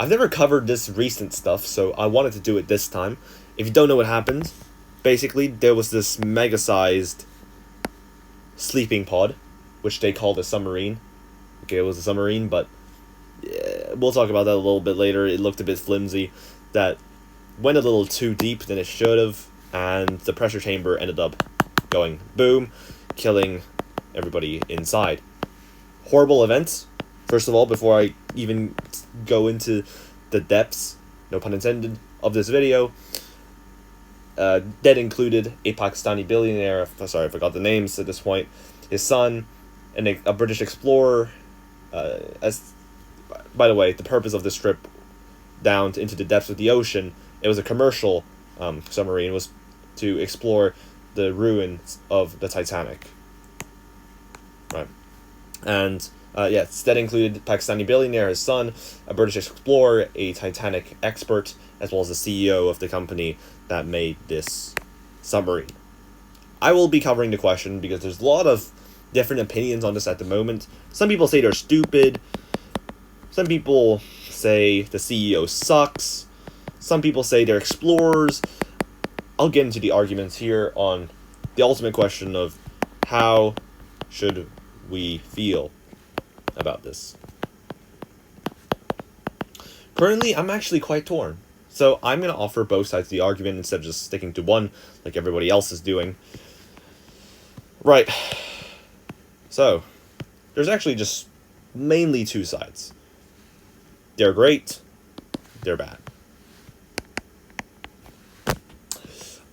I've never covered this recent stuff, so I wanted to do it this time. If you don't know what happened, basically there was this mega-sized sleeping pod, which they called a submarine. Okay, it was a submarine, but yeah, we'll talk about that a little bit later. It looked a bit flimsy. That went a little too deep than it should have, and the pressure chamber ended up going boom, killing everybody inside. Horrible events. First of all, before I even go into the depths, no pun intended, of this video, that included a Pakistani billionaire, sorry, I forgot the names at this point, his son, and a British explorer. As by the way, the purpose of this trip down into the depths of the ocean, it was a commercial submarine, was to explore the ruins of the Titanic. Right. And yes, that included Pakistani billionaire, his son, a British explorer, a Titanic expert, as well as the CEO of the company that made this submarine. I will be covering the question because there's a lot of different opinions on this at the moment. Some people say they're stupid. Some people say the CEO sucks. Some people say they're explorers. I'll get into the arguments here on the ultimate question of how should we feel about this. Currently, I'm actually quite torn. So I'm going to offer both sides of the argument instead of just sticking to one like everybody else is doing. Right. So, there's actually just mainly two sides. They're great, they're bad.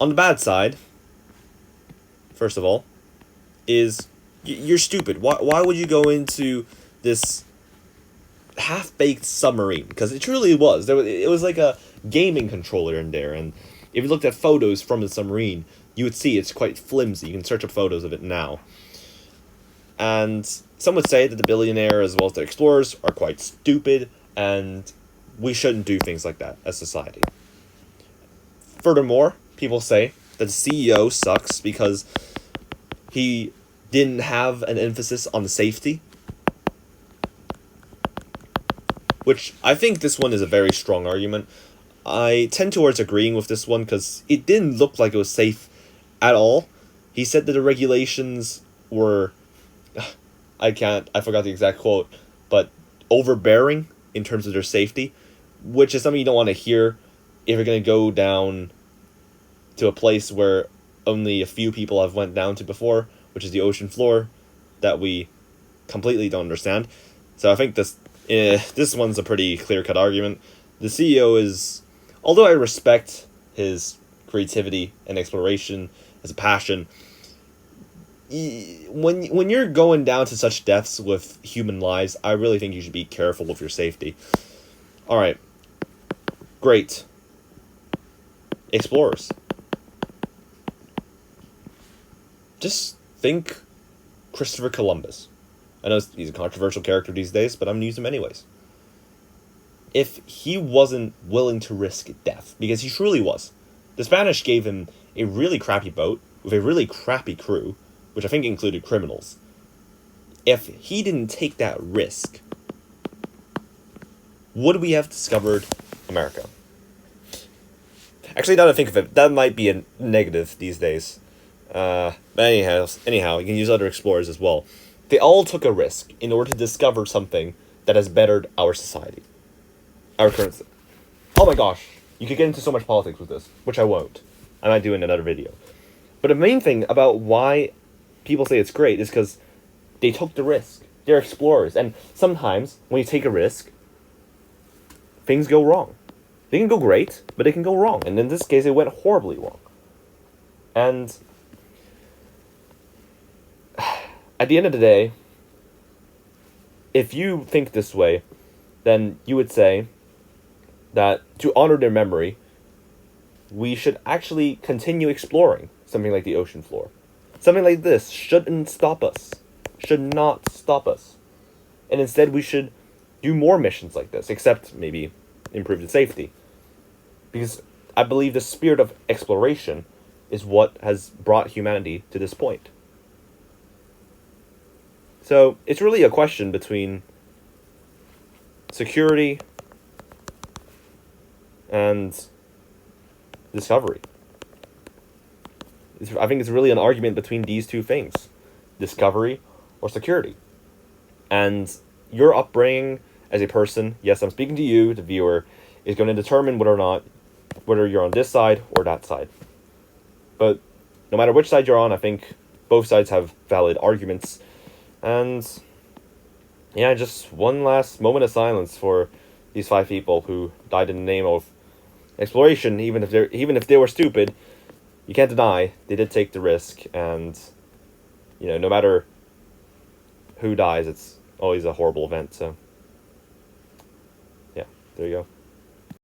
On the bad side, first of all, is you're stupid. Why would you go into this half-baked submarine? Because it truly was. It was like a gaming controller in there, and if you looked at photos from the submarine, you would see it's quite flimsy. You can search up photos of it now. And some would say that the billionaire as well as the explorers are quite stupid, and we shouldn't do things like that as society. Furthermore, people say that the CEO sucks because he didn't have an emphasis on safety. Which, I think this one is a very strong argument. I tend towards agreeing with this one because it didn't look like it was safe at all. He said that the regulations were, I forgot the exact quote, but overbearing in terms of their safety, which is something you don't want to hear if you're going to go down to a place where only a few people have went down to before, which is the ocean floor, that we completely don't understand. So I think this one's a pretty clear-cut argument. The CEO is, although I respect his creativity and exploration as a passion, when you're going down to such depths with human lives, I really think you should be careful with your safety. Alright. Great. Explorers. Just think Christopher Columbus. I know he's a controversial character these days, but I'm going to use him anyways. If he wasn't willing to risk death, because he truly was, the Spanish gave him a really crappy boat with a really crappy crew, which I think included criminals. If he didn't take that risk, would we have discovered America? Actually, now that I think of it, that might be a negative these days. But anyhow, you can use other explorers as well. They all took a risk in order to discover something that has bettered our society. Our current... Oh my gosh, you could get into so much politics with this, which I won't. I might do in another video. But the main thing about why people say it's great is because they took the risk. They're explorers, and sometimes when you take a risk, things go wrong. They can go great, but they can go wrong. And in this case, it went horribly wrong. And at the end of the day, if you think this way, then you would say that to honor their memory, we should actually continue exploring something like the ocean floor. Something like this shouldn't stop us. Should not stop us. And instead we should do more missions like this, except maybe improve the safety. Because I believe the spirit of exploration is what has brought humanity to this point. So it's really a question between security and discovery. I think it's really an argument between these two things, discovery or security. And your upbringing as a person, yes, I'm speaking to you, the viewer, is going to determine whether you're on this side or that side. But no matter which side you're on, I think both sides have valid arguments. And yeah, just one last moment of silence for these 5 people who died in the name of exploration. Even if they were stupid, you can't deny they did take the risk. And no matter who dies, it's always a horrible event. So yeah, there you go.